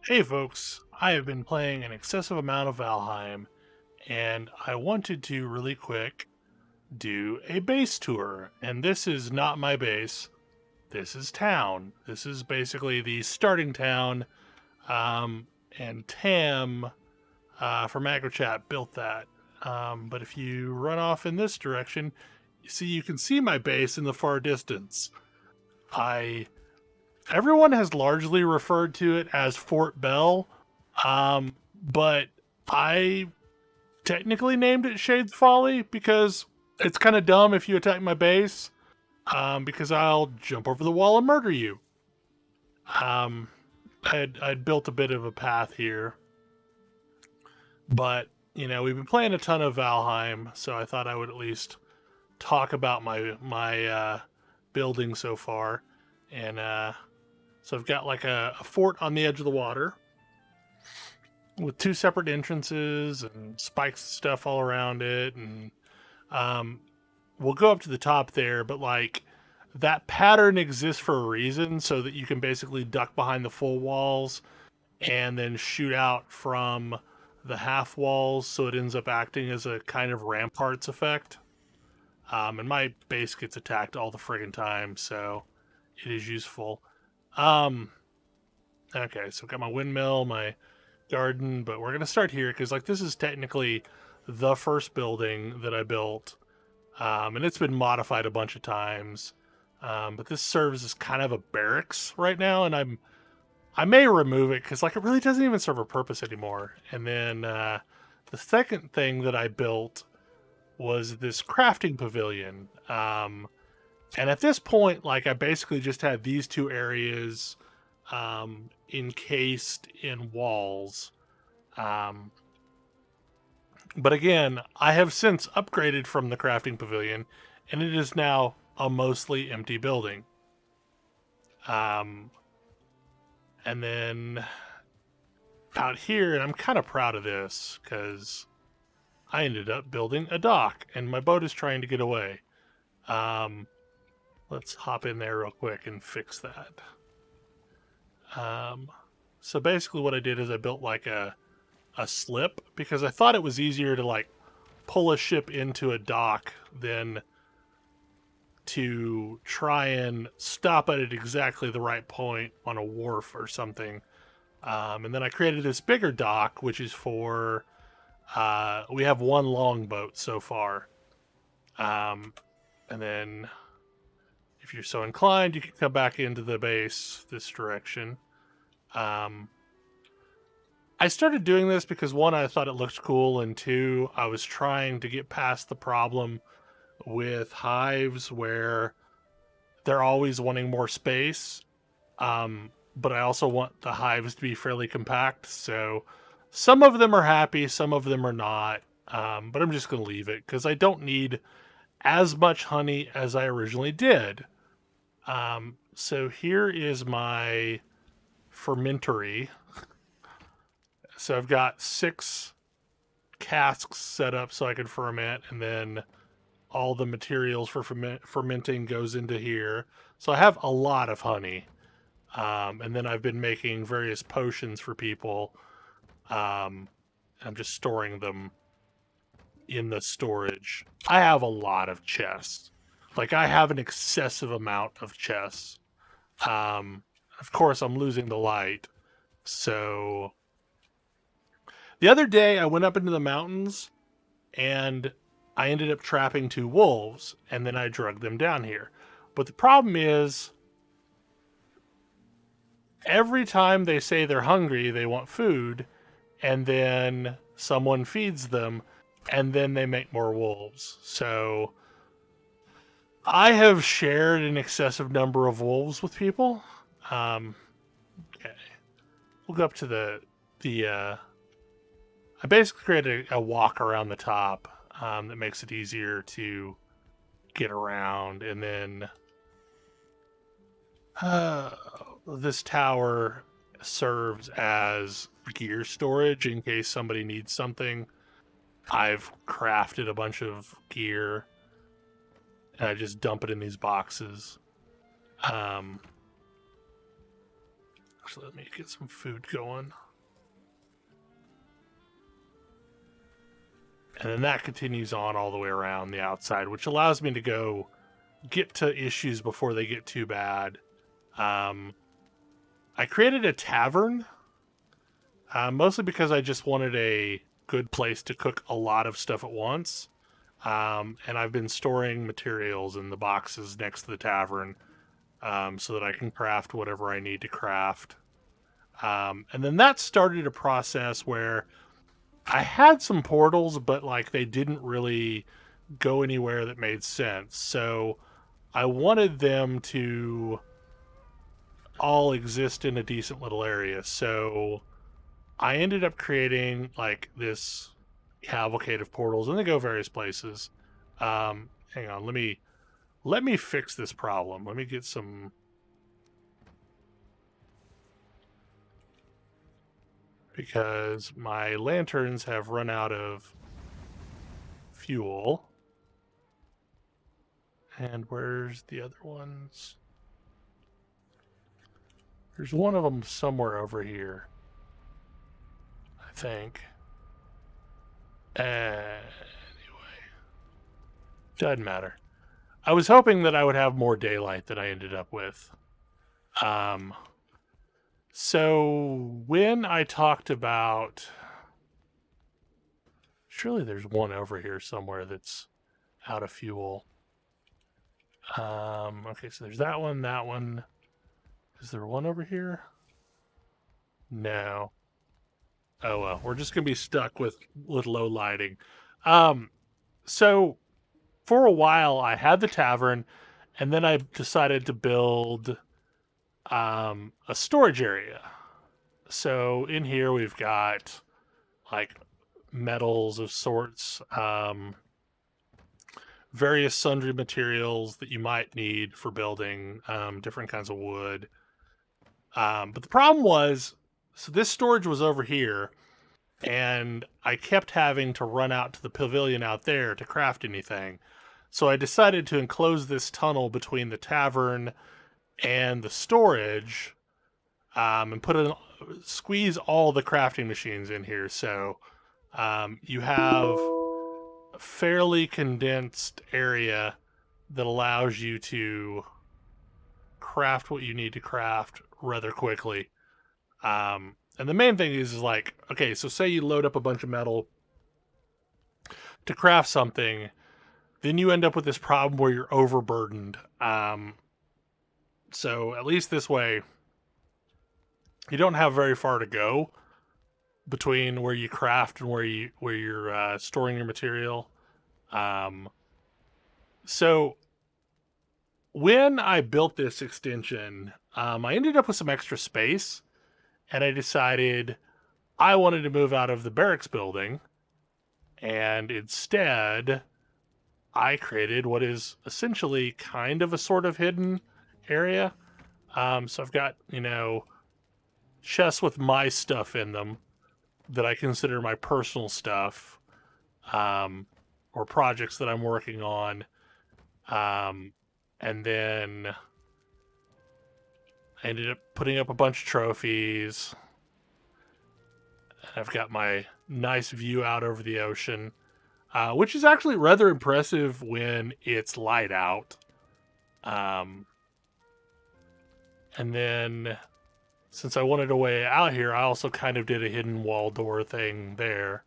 Hey folks, I have been playing an excessive amount of Valheim, and I wanted to really quick do a base tour. And this is not my base, this is town. This is basically the starting town, and Tam from AgriChat built that. But if you run off in this direction, you can see my base in the far distance. I Everyone has largely referred to it as Fort Bell, but I technically named it Shades Folly because it's kind of dumb if you attack my base, because I'll jump over the wall and murder you. Um, I'd built a bit of a path here, but we've been playing a ton of Valheim, so I thought I would at least talk about my building so far, and so I've got like a fort on the edge of the water with two separate entrances and spikes and stuff all around it. And we'll go up to the top there, but like that pattern exists for a reason so that you can basically duck behind the full walls and then shoot out from the half walls. So it ends up acting as a kind of ramparts effect. And my base gets attacked all the friggin' time, so it is useful. Um, okay, so I've got my windmill, my garden, but we're gonna start here because like this is technically the first building that I built, and it's been modified a bunch of times. But this serves as kind of a barracks right now, and I may remove it because like it really doesn't even serve a purpose anymore. And then the second thing that I built was this crafting pavilion. And at this point, like I basically just had these two areas encased in walls. Um, but again, I have since upgraded from the crafting pavilion, and it is now a mostly empty building. Um, and then out here, and I'm kind of proud of this because I ended up building a dock, and my boat is trying to get away. Um, let's hop in there real quick and fix that. Um, so basically what I did is I built like a slip because I thought it was easier to like pull a ship into a dock than to try and stop it at exactly the right point on a wharf or something. And then I created this bigger dock, which is for, we have one longboat so far. And then if you're so inclined, you can come back into the base this direction. I started doing this because one, I thought it looked cool, and two, I was trying to get past the problem with hives where they're always wanting more space. But I also want the hives to be fairly compact, so some of them are happy, some of them are not. But I'm just going to leave it because I don't need as much honey as I originally did. So here is my fermentory. So I've got 6 casks set up so I can ferment, and then all the materials for fermenting goes into here. So I have a lot of honey. And then I've been making various potions for people. I'm just storing them in the storage. I have a lot of chests. Like I have an excessive amount of chests. Of course, I'm losing the light. So the other day, I went up into the mountains and I ended up trapping 2 wolves, and then I drugged them down here. But the problem is, every time they say they're hungry, they want food, and then someone feeds them, and then they make more wolves. So I have shared an excessive number of wolves with people. Okay, we'll go up to the. I basically created a walk around the top that makes it easier to get around, and then this tower serves as gear storage in case somebody needs something. I've crafted a bunch of gear and I just dump it in these boxes. Actually, let me get some food going. And then that continues on all the way around the outside, which allows me to go get to issues before they get too bad. I created a tavern, mostly because I just wanted a good place to cook a lot of stuff at once. And I've been storing materials in the boxes next to the tavern so that I can craft whatever I need to craft. And then that started a process where I had some portals, but like they didn't really go anywhere that made sense. So I wanted them to all exist in a decent little area. So I ended up creating like this cavalcade of portals, and they go various places. Hang on, let me fix this problem. Let me get some. Because my lanterns have run out of fuel. And where's the other ones? There's one of them somewhere over here, I think. Anyway, doesn't matter. I was hoping that I would have more daylight than I ended up with. So when I talked about, surely there's one over here somewhere that's out of fuel. Okay, so there's that one, that one. Is there one over here? No. Oh well, we're just gonna be stuck with low lighting. So for a while I had the tavern, and then I decided to build a storage area. So in here we've got like metals of sorts, various sundry materials that you might need for building, different kinds of wood. But the problem was, so this storage was over here, and I kept having to run out to the pavilion out there to craft anything. So I decided to enclose this tunnel between the tavern and the storage, and squeeze all the crafting machines in here. So you have a fairly condensed area that allows you to craft what you need to craft rather quickly. And the main thing is like, okay, so say you load up a bunch of metal to craft something, then you end up with this problem where you're overburdened. So at least this way, you don't have very far to go between where you craft and where you're storing your material. So when I built this extension, I ended up with some extra space, and I decided I wanted to move out of the barracks building, and instead I created what is essentially kind of a sort of hidden area. So I've got, chests with my stuff in them that I consider my personal stuff, or projects that I'm working on. And then I ended up putting up a bunch of trophies. I've got my nice view out over the ocean, which is actually rather impressive when it's light out. And then, since I wanted a way out here, I also kind of did a hidden wall door thing there,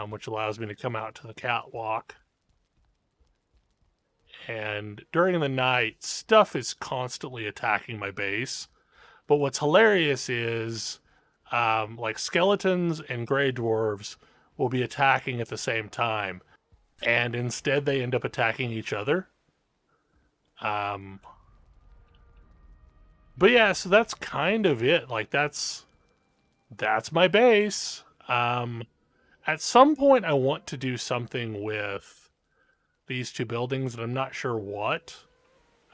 which allows me to come out to the catwalk. And during the night, stuff is constantly attacking my base. But what's hilarious is, like skeletons and gray dwarves will be attacking at the same time, and instead they end up attacking each other. But yeah, so that's kind of it. Like that's my base. At some point, I want to do something with these two buildings, and I'm not sure what.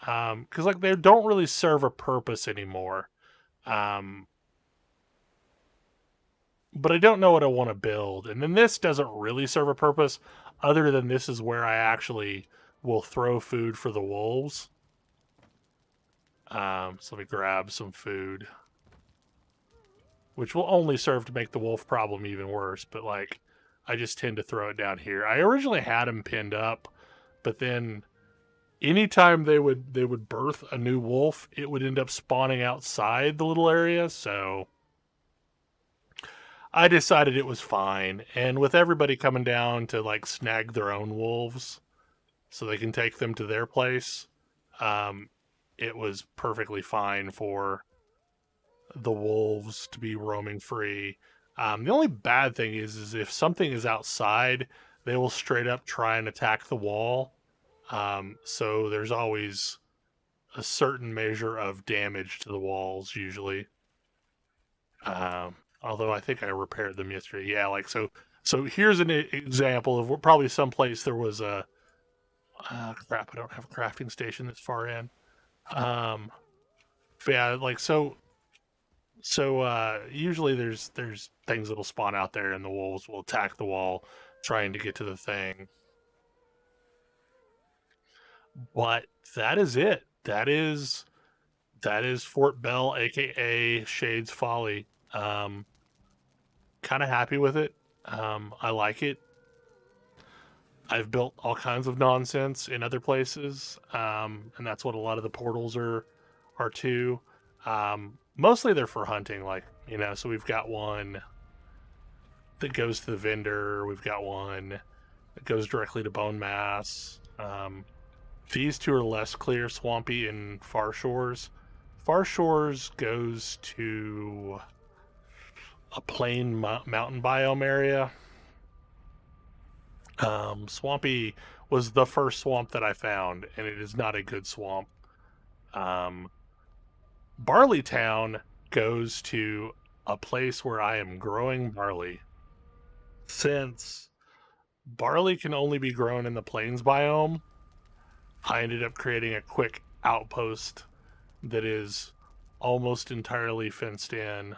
Because like they don't really serve a purpose anymore. But I don't know what I want to build. And then this doesn't really serve a purpose, other than this is where I actually will throw food for the wolves. So let me grab some food. which will only serve to make the wolf problem even worse. But like, I just tend to throw it down here. I originally had them pinned up, but then anytime they would birth a new wolf, it would end up spawning outside the little area. So I decided it was fine. And with everybody coming down to like snag their own wolves so they can take them to their place, um, it was perfectly fine for the wolves to be roaming free. The only bad thing is if something is outside, they will straight up try and attack the wall. So there's always a certain measure of damage to the walls usually. Although I think I repaired them yesterday. Yeah, like so. So here's an example of probably someplace there was a crap. I don't have a crafting station this far in. Um, but yeah, like so. So usually there's things that'll spawn out there, and the wolves will attack the wall, trying to get to the thing. But that is it. That is Fort Bell, aka Shades Folly. Um, kind of happy with it. I like it. I've built all kinds of nonsense in other places, and that's what a lot of the portals are too. Mostly they're for hunting, like So we've got one that goes to the vendor. We've got one that goes directly to Bone Mass. These two are less clear, swampy, and Far Shores. Far Shores goes to a plain mountain biome area. Swampy was the first swamp that I found, and it is not a good swamp. Um, Barley Town goes to a place where I am growing barley. Since barley can only be grown in the plains biome, I ended up creating a quick outpost that is almost entirely fenced in,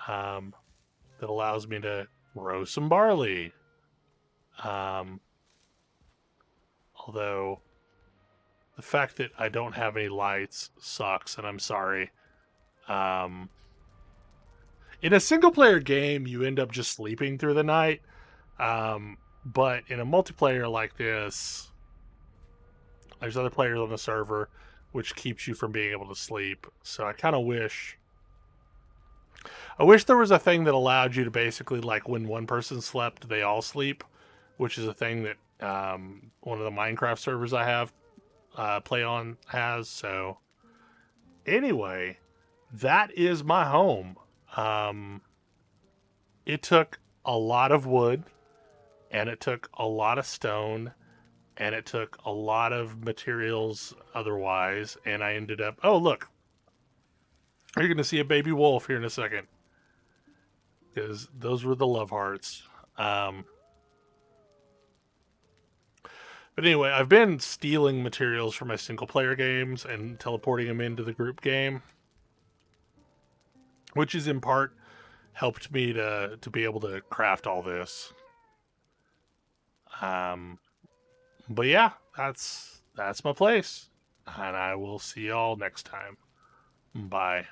um, that allows me to grow some barley. Um, Although the fact that I don't have any lights sucks, and I'm sorry. Um, in a single player game, you end up just sleeping through the night. But in a multiplayer like this, there's other players on the server, which keeps you from being able to sleep. So I wish there was a thing that allowed you to basically, like, when one person slept, they all sleep, which is a thing that one of the Minecraft servers I have play on has. So anyway, that is my home. Um, it took a lot of wood, and it took a lot of stone, and it took a lot of materials otherwise, and I ended up. Oh, look, you're going to see a baby wolf here in a second, because those were the love hearts. Um, but anyway, I've been stealing materials from my single player games and teleporting them into the group game, which is in part helped me to be able to craft all this. Um, but yeah, that's my place, and I will see y'all next time. Bye.